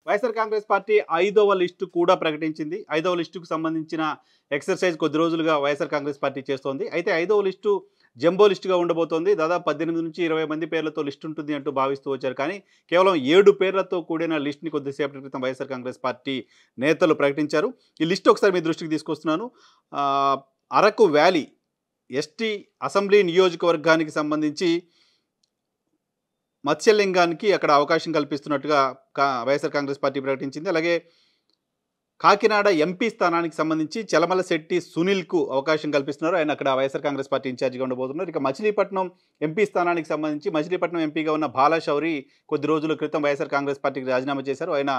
YSR Congress party 5వ list కూడా ప్రకటించింది. 5వ లిస్టుకు సంబంధించిన ఎక్సర్సైజ్ కొద్ది రోజులుగా వైఎస్ఆర్ కాంగ్రెస్ పార్టీ చేస్తోంది. అయితే 5వ లిస్టు జంబో లిస్టుగా ఉండబోతోంది. దాదాపు 18 నుంచి 20 మంది పేర్లతో లిస్ట్ ఉంటుంది అంటూ భావిస్తూ వచ్చారు. కానీ కేవలం 7 పేర్లతో కూడిన లిస్ట్‌ని కొద్దిసేపటి క్రితం వైఎస్ఆర్ కాంగ్రెస్ పార్టీ నేతలు ప్రకటించారు. ఈ లిస్ట్ ఒకసారి మీ దృష్టికి తీసుకొస్తున్నాను. అరకు వ్యాలీ ఎస్టీ అసెంబ్లీ నియోజకవర్గానికి సంబంధించి మత్స్యలింగానికి అక్కడ అవకాశం కల్పిస్తున్నట్టుగా వైఎస్ఆర్ కాంగ్రెస్ పార్టీ ప్రకటించింది. అలాగే కాకినాడ ఎంపీ స్థానానికి సంబంధించి చలమలశెట్టి సునీల్కు అవకాశం కల్పిస్తున్నారు. ఆయన అక్కడ వైఎస్ఆర్ కాంగ్రెస్ పార్టీ ఇన్ఛార్జిగా ఉండబోతున్నారు. ఇక మచిలీపట్నం ఎంపీ స్థానానికి సంబంధించి మచిలీపట్నం ఎంపీగా ఉన్న బాలశౌరి కొద్ది రోజుల క్రితం వైఎస్ఆర్ కాంగ్రెస్ పార్టీకి రాజీనామా చేశారు. ఆయన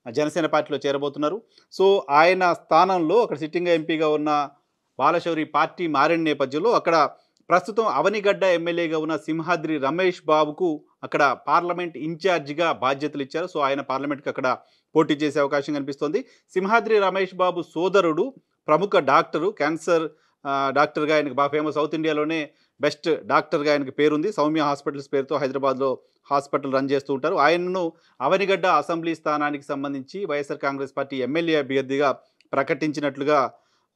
జనసేన పార్టీలో చేరబోతున్నారు. సో ఆయన స్థానంలో అక్కడ సిట్టింగ్ ఎంపీగా ఉన్న బాలశౌరి పార్టీ మారిన నేపథ్యంలో అక్కడ ప్రస్తుతం అవనిగడ్డ ఎమ్మెల్యేగా ఉన్న సింహాద్రి రమేష్ బాబుకు అక్కడ పార్లమెంట్ ఇన్ఛార్జిగా బాధ్యతలు ఇచ్చారు. సో ఆయన పార్లమెంట్కి అక్కడ పోటీ చేసే అవకాశం కనిపిస్తోంది. సింహాద్రి రమేష్ బాబు సోదరుడు ప్రముఖ డాక్టరు, క్యాన్సర్ డాక్టర్గా ఆయనకు బాగా ఫేమస్. సౌత్ ఇండియాలోనే బెస్ట్ డాక్టర్గా ఆయనకు పేరుంది. సౌమ్య హాస్పిటల్స్ పేరుతో హైదరాబాద్లో హాస్పిటల్ రన్ చేస్తూ ఉంటారు. ఆయనను అవనిగడ్డ అసెంబ్లీ స్థానానికి సంబంధించి వైఎస్ఆర్ కాంగ్రెస్ పార్టీ ఎమ్మెల్యే అభ్యర్థిగా ప్రకటించినట్లుగా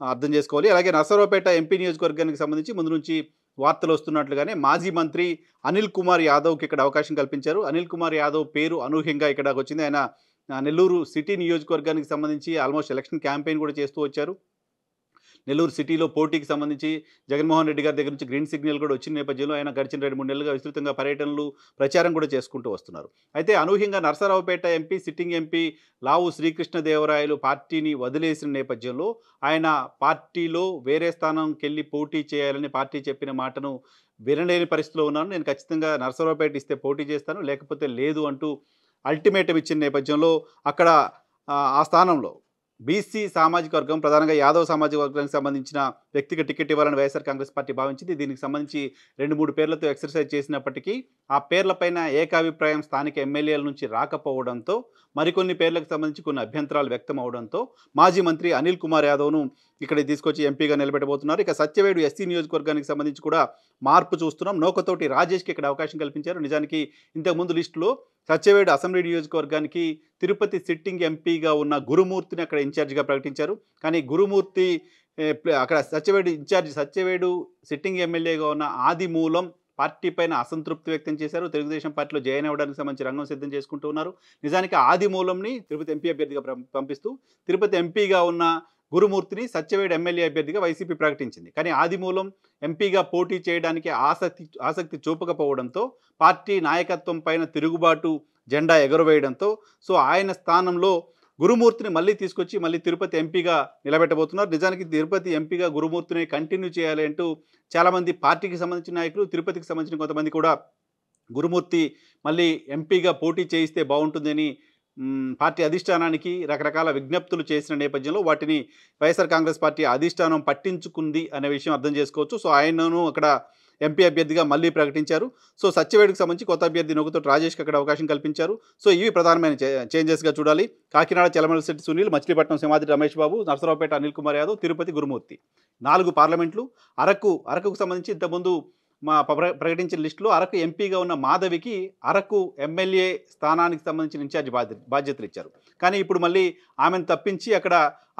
అర్థం చేసుకోవాలి. అలాగే నర్సరావుపేట ఎంపీ నియోజకవర్గానికి సంబంధించి ముందు నుంచి వార్తలు వస్తున్నట్లుగానే మాజీ మంత్రి అనిల్ కుమార్ యాదవ్కి ఇక్కడ అవకాశం కల్పించారు. అనిల్ కుమార్ యాదవ్ పేరు అనూహ్యంగా ఇక్కడికి వచ్చింది. ఆయన నెల్లూరు సిటీ నియోజకవర్గానికి సంబంధించి ఆల్మోస్ట్ ఎలక్షన్ క్యాంపెయిన్ కూడా చేస్తూ వచ్చారు. నెల్లూరు సిటీలో పోటీకి సంబంధించి జగన్మోహన్ రెడ్డి గారి దగ్గర నుంచి గ్రీన్ సిగ్నల్ కూడా వచ్చిన నేపథ్యంలో ఆయన గడిచిన 2-3 నెలలుగా విస్తృతంగా పర్యటనలు ప్రచారం కూడా చేసుకుంటూ వస్తున్నారు. అయితే అనూహ్యంగా నర్సరావుపేట ఎంపీ సిట్టింగ్ ఎంపీ లావు శ్రీకృష్ణదేవరాయలు పార్టీని వదిలేసిన నేపథ్యంలో ఆయన పార్టీలో వేరే స్థానంకి వెళ్ళి పోటీ చేయాలని పార్టీ చెప్పిన మాటను వినలేని పరిస్థితిలో ఉన్నాను. నేను ఖచ్చితంగా నర్సరావుపేట ఇస్తే పోటీ చేస్తాను, లేకపోతే లేదు అంటూ అల్టిమేటం ఇచ్చిన నేపథ్యంలో అక్కడ ఆ స్థానంలో బీసీ సామాజిక వర్గం, ప్రధానంగా యాదవ్ సామాజిక వర్గానికి సంబంధించిన వ్యక్తికి టికెట్ ఇవ్వాలని వైఎస్ఆర్ కాంగ్రెస్ పార్టీ భావించింది. దీనికి సంబంధించి 2-3 పేర్లతో ఎక్సర్సైజ్ చేసినప్పటికీ ఆ పేర్లపైన ఏకాభిప్రాయం స్థానిక ఎమ్మెల్యేల నుంచి రాకపోవడంతో, మరికొన్ని పేర్లకు సంబంధించి కొన్ని అభ్యంతరాలు వ్యక్తం అవడంతో మాజీ మంత్రి అనిల్ కుమార్ యాదవ్ను ఇక్కడికి తీసుకొచ్చి ఎంపీగా నిలబెట్టబోతున్నారు. ఇక సత్యవేడు ఎస్సీ నియోజకవర్గానికి సంబంధించి కూడా మార్పు చూస్తున్నాం. నౌకతోటి రాజేష్కి ఇక్కడ అవకాశం కల్పించారు. నిజానికి ఇంతకుముందు లిస్టులో సత్యవేడు అసెంబ్లీ నియోజకవర్గానికి తిరుపతి సిట్టింగ్ ఎంపీగా ఉన్న గురుమూర్తిని అక్కడ ఇన్ఛార్జిగా ప్రకటించారు. కానీ గురుమూర్తి అక్కడ సత్యవేడు సిట్టింగ్ ఎమ్మెల్యేగా ఉన్న ఆదిమూలం పార్టీ పైన అసంతృప్తి వ్యక్తం చేశారు. తెలుగుదేశం పార్టీలో జాయిన్ అవ్వడానికి సంబంధించి రంగం సిద్ధం చేసుకుంటూ ఉన్నారు. నిజానికి ఆదిమూలంని తిరుపతి ఎంపీ అభ్యర్థిగా పంపిస్తూ తిరుపతి ఎంపీగా ఉన్న గురుమూర్తిని సత్యవేడు ఎమ్మెల్యే అభ్యర్థిగా వైసీపీ ప్రకటించింది. కానీ ఆదిమూలం ఎంపీగా పోటీ చేయడానికి ఆసక్తి చూపకపోవడంతో పార్టీ నాయకత్వం పైన తిరుగుబాటు జెండా ఎగురవేయడంతో సో ఆయన స్థానంలో గురుమూర్తిని మళ్ళీ తీసుకొచ్చి మళ్ళీ తిరుపతి ఎంపీగా నిలబెట్టబోతున్నారు. నిజానికి తిరుపతి ఎంపీగా గురుమూర్తిని కంటిన్యూ చేయాలి అంటూ చాలామంది పార్టీకి సంబంధించిన నాయకులు, తిరుపతికి సంబంధించిన కొంతమంది కూడా గురుమూర్తి మళ్ళీ ఎంపీగా పోటీ చేయిస్తే బాగుంటుందని పార్టీ అధిష్టానానికి రకరకాల విజ్ఞప్తులు చేసిన నేపథ్యంలో వాటిని వైఎస్ఆర్ కాంగ్రెస్ పార్టీ అధిష్టానం పట్టించుకుంది అనే విషయం అర్థం చేసుకోవచ్చు. సో ఆయనను అక్కడ ఎంపీ అభ్యర్థిగా మళ్ళీ ప్రకటించారు. సో సత్యవేడుకు సంబంధించి కొత్త అభ్యర్థి నొగుతోటి రాజేష్కి అక్కడ అవకాశం కల్పించారు. సో ఇవి ప్రధానమైన చేంజెస్గా చూడాలి. కాకినాడ చలమలశెట్టి సునీల్, మచిలీపట్నం సింహాద్రి రమేష్ బాబు, నర్సరావుపేట అనిల్ కుమార్ యాదవ్, తిరుపతి గురుమూర్తి 4 పార్లమెంట్లు. అరకుకు సంబంధించి ఇంతకుముందు ప్రకటించిన లిస్టులో అరకు ఎంపీగా ఉన్న మాధవికి అరకు ఎమ్మెల్యే స్థానానికి సంబంధించిన ఇన్ఛార్జ్ బాధ్యతలు ఇచ్చారు. కానీ ఇప్పుడు మళ్ళీ ఆమెను తప్పించి అక్కడ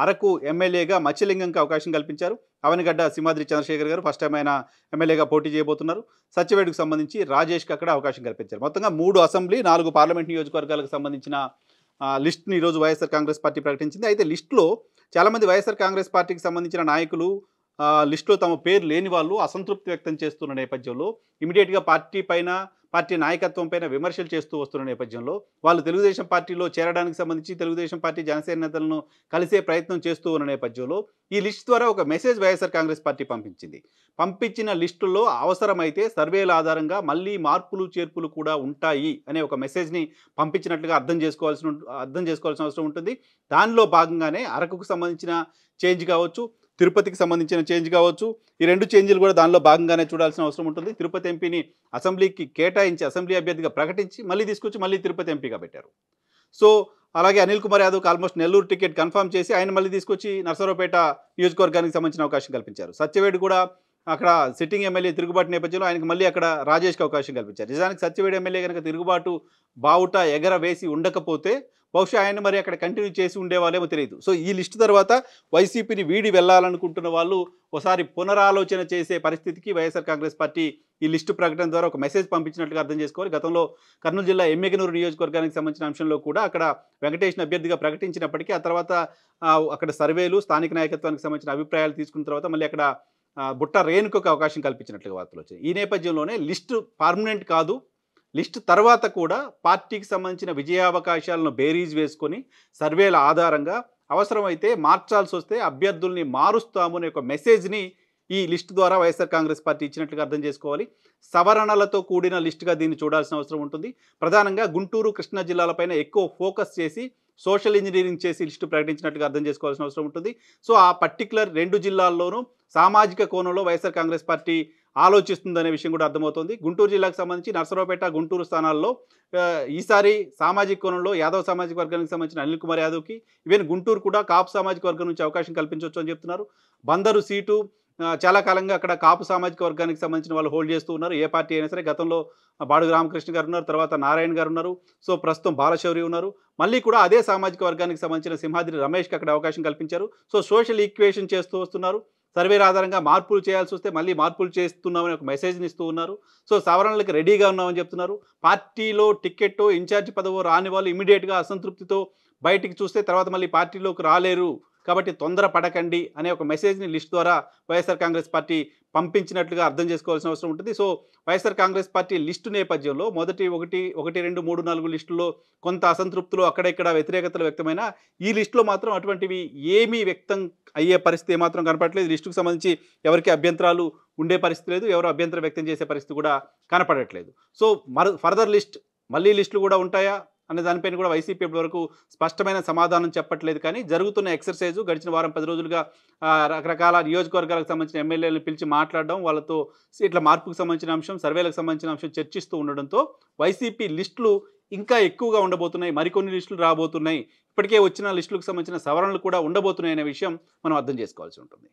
అరకు ఎమ్మెల్యేగా మత్స్యలింగంకి అవకాశం కల్పించారు. అవనిగడ్డ సింహాద్రి చంద్రశేఖర్ గారు ఫస్ట్ టైం ఆయన ఎమ్మెల్యేగా పోటీ చేయబోతున్నారు. సత్యవేడుకు సంబంధించి రాజేష్కి అక్కడ అవకాశం కల్పించారు. మొత్తంగా 3 అసెంబ్లీ 4 పార్లమెంట్ నియోజకవర్గాలకు సంబంధించిన లిస్ట్ని ఈరోజు వైఎస్ఆర్ కాంగ్రెస్ పార్టీ ప్రకటించింది. అయితే లిస్టులో చాలామంది వైఎస్ఆర్ కాంగ్రెస్ పార్టీకి సంబంధించిన నాయకులు లిస్టులో తమ పేరు లేని వాళ్ళు అసంతృప్తి వ్యక్తం చేస్తున్న నేపథ్యంలో ఇమీడియట్గా పార్టీ నాయకత్వం పైన విమర్శలు చేస్తూ వస్తున్న నేపథ్యంలో వాళ్ళు తెలుగుదేశం పార్టీలో చేరడానికి సంబంధించి తెలుగుదేశం పార్టీ జనసేన నేతలను కలిసే ప్రయత్నం చేస్తూ ఉన్న నేపథ్యంలో ఈ లిస్ట్ ద్వారా ఒక మెసేజ్ వైఎస్ఆర్ కాంగ్రెస్ పార్టీ పంపించిన లిస్టుల్లో అవసరమైతే సర్వేల ఆధారంగా మళ్ళీ మార్పులు చేర్పులు కూడా ఉంటాయి అనే ఒక మెసేజ్ని పంపించినట్లుగా అర్థం చేసుకోవాల్సిన అవసరం ఉంటుంది. దానిలో భాగంగానే అరకుకు సంబంధించిన చేంజ్ కావచ్చు, తిరుపతికి సంబంధించిన చేంజ్ కావచ్చు, ఈ 2 చేంజ్లు కూడా దానిలో భాగంగానే చూడాల్సిన అవసరం ఉంటుంది. తిరుపతి ఎంపీని అసెంబ్లీకి కేటాయించి అసెంబ్లీ అభ్యర్థిగా ప్రకటించి మళ్ళీ తీసుకొచ్చి మళ్ళీ తిరుపతి ఎంపీగా పెట్టారు. సో అలాగే అనిల్ కుమార్ యాదవ్కి ఆల్మోస్ట్ నెల్లూరు టికెట్ కన్ఫర్మ్ చేసి ఆయన మళ్ళీ తీసుకొచ్చి నర్సరావుపేట నియోజకవర్గానికి సంబంధించిన అవకాశం కల్పించారు. సత్యవేడు కూడా అక్కడ సిట్టింగ్ ఎమ్మెల్యే తిరుగుబాటు నేపథ్యంలో ఆయనకు మళ్ళీ అక్కడ రాజేష్కి అవకాశం కల్పించారు. నిజానికి సత్యవేడు ఎమ్మెల్యే కనుక తిరుగుబాటు బావుట ఎగరవేసి ఉండకపోతే బహుశా ఆయన మరి అక్కడ కంటిన్యూ చేసి ఉండేవాళ్ళేమో తెలియదు. సో ఈ లిస్టు తర్వాత వైసీపీని వీడి వెళ్ళాలనుకుంటున్న వాళ్ళు ఒకసారి పునరాలోచన చేసే పరిస్థితికి వైఎస్ఆర్ కాంగ్రెస్ పార్టీ ఈ లిస్టు ప్రకటన ద్వారా ఒక మెసేజ్ పంపించినట్లుగా అర్థం చేసుకోవాలి. గతంలో కర్నూలు జిల్లా ఎమ్మిగనూరు నియోజకవర్గానికి సంబంధించిన అంశంలో కూడా అక్కడ వెంకటేష్‌ని అభ్యర్థిగా ప్రకటించినప్పటికీ ఆ తర్వాత అక్కడ సర్వేలు, స్థానిక నాయకత్వానికి సంబంధించిన అభిప్రాయాలు తీసుకున్న తర్వాత మళ్ళీ అక్కడ బుట్ట రేణుకకు అవకాశం కల్పించినట్లుగా వార్తలొచ్చాయి. ఈ నేపథ్యంలోనే లిస్టు పర్మనెంట్ కాదు. లిస్ట్ తర్వాత కూడా పార్టీకి సంబంధించిన విజయావకాశాలను బేరీజ్ వేసుకొని సర్వేల ఆధారంగా అవసరమైతే మార్చాల్సి వస్తే అభ్యర్థుల్ని మారుస్తాము అనే ఒక మెసేజ్ని ఈ లిస్ట్ ద్వారా వైఎస్ఆర్ కాంగ్రెస్ పార్టీ ఇచ్చినట్లుగా అర్థం చేసుకోవాలి. సవరణలతో కూడిన లిస్టుగా దీన్ని చూడాల్సిన అవసరం ఉంటుంది. ప్రధానంగా గుంటూరు, కృష్ణా జిల్లాలపైన ఎక్కువ ఫోకస్ చేసి సోషల్ ఇంజనీరింగ్ చేసి లిస్టు ప్రకటించినట్టుగా అర్థం చేసుకోవాల్సిన అవసరం ఉంటుంది. సో ఆ పర్టికులర్ 2 జిల్లాల్లోనూ సామాజిక కోణంలో వైఎస్ఆర్ కాంగ్రెస్ పార్టీ ఆలోచిస్తుందనే విషయం కూడా అర్థమవుతుంది. గుంటూరు జిల్లాకు సంబంధించి నర్సరావుపేట, గుంటూరు స్థానాల్లో ఈసారి సామాజిక కోణంలో యాదవ్ సామాజిక వర్గానికి సంబంధించిన అనిల్ కుమార్ యాదవ్కి, ఈవెన్ గుంటూరు కూడా కాపు సామాజిక వర్గం నుంచి అవకాశం కల్పించవచ్చు అని చెప్తున్నారు. బందరు సీటు చాలా కాలంగా అక్కడ కాపు సామాజిక వర్గానికి సంబంధించిన వాళ్ళు హోల్డ్ చేస్తూ ఉన్నారు. ఏ పార్టీ అయినా సరే గతంలో బాడుగు రామకృష్ణ గారు ఉన్నారు, తర్వాత నారాయణ గారు ఉన్నారు, సో ప్రస్తుతం బాలశౌరి ఉన్నారు. మళ్ళీ కూడా అదే సామాజిక వర్గానికి సంబంధించిన సింహాద్రి రమేష్కి అక్కడ అవకాశం కల్పించారు. సో సోషల్ ఈక్వేషన్ చేస్తూ వస్తున్నారు. సర్వేల ఆధారంగా మార్పులు చేయాల్సి వస్తే మళ్ళీ మార్పులు చేస్తున్నామని ఒక మెసేజ్ని ఇస్తూ ఉన్నారు. సో సవరణలకు రెడీగా ఉన్నామని చెప్తున్నారు. పార్టీలో టికెట్టో ఇన్ఛార్జ్ పదవో రాని వాళ్ళు ఇమీడియట్గా అసంతృప్తితో బయటికి చూస్తే తర్వాత మళ్ళీ పార్టీలోకి రాలేరు, కాబట్టి తొందర పడకండి అనే ఒక మెసేజ్ని లిస్ట్ ద్వారా వైఎస్ఆర్ కాంగ్రెస్ పార్టీ పంపించినట్లుగా అర్థం చేసుకోవాల్సిన అవసరం ఉంటుంది. So YSR Congress party list నేపథ్యంలో మొదటి 1, 2, 3, 4 లిస్టుల్లో కొంత అసంతృప్తులు అక్కడెక్కడ వ్యతిరేకతలు వ్యక్తమైన ఈ లిస్టులో మాత్రం అటువంటివి ఏమీ వ్యక్తం అయ్యే పరిస్థితి ఏమాత్రం కనపడట్లేదు. లిస్టుకు సంబంధించి ఎవరికి అభ్యంతరాలు ఉండే పరిస్థితి లేదు, ఎవరు అభ్యంతరం వ్యక్తం చేసే పరిస్థితి కూడా కనపడట్లేదు. సో ఫర్దర్ లిస్ట్ మళ్ళీ లిస్టులు కూడా ఉంటాయా అనే దానిపైన కూడా వైసీపీ ఇప్పటివరకు స్పష్టమైన సమాధానం చెప్పట్లేదు. కానీ జరుగుతున్న ఎక్సర్సైజు గడిచిన వారం 10 రోజులుగా రకరకాల నియోజకవర్గాలకు సంబంధించిన ఎమ్మెల్యేలను పిలిచి మాట్లాడడం, వాళ్ళతో సీట్ల మార్పుకు సంబంధించిన అంశం, సర్వేలకు సంబంధించిన అంశం చర్చిస్తూ ఉండడంతో వైసీపీ లిస్టులు ఇంకా ఎక్కువగా ఉండబోతున్నాయి. మరికొన్ని లిస్టులు రాబోతున్నాయి. ఇప్పటికే వచ్చిన లిస్టులకు సంబంధించిన సవరణలు కూడా ఉండబోతున్నాయి అనే విషయం మనం అర్థం చేసుకోవాల్సి ఉంటుంది.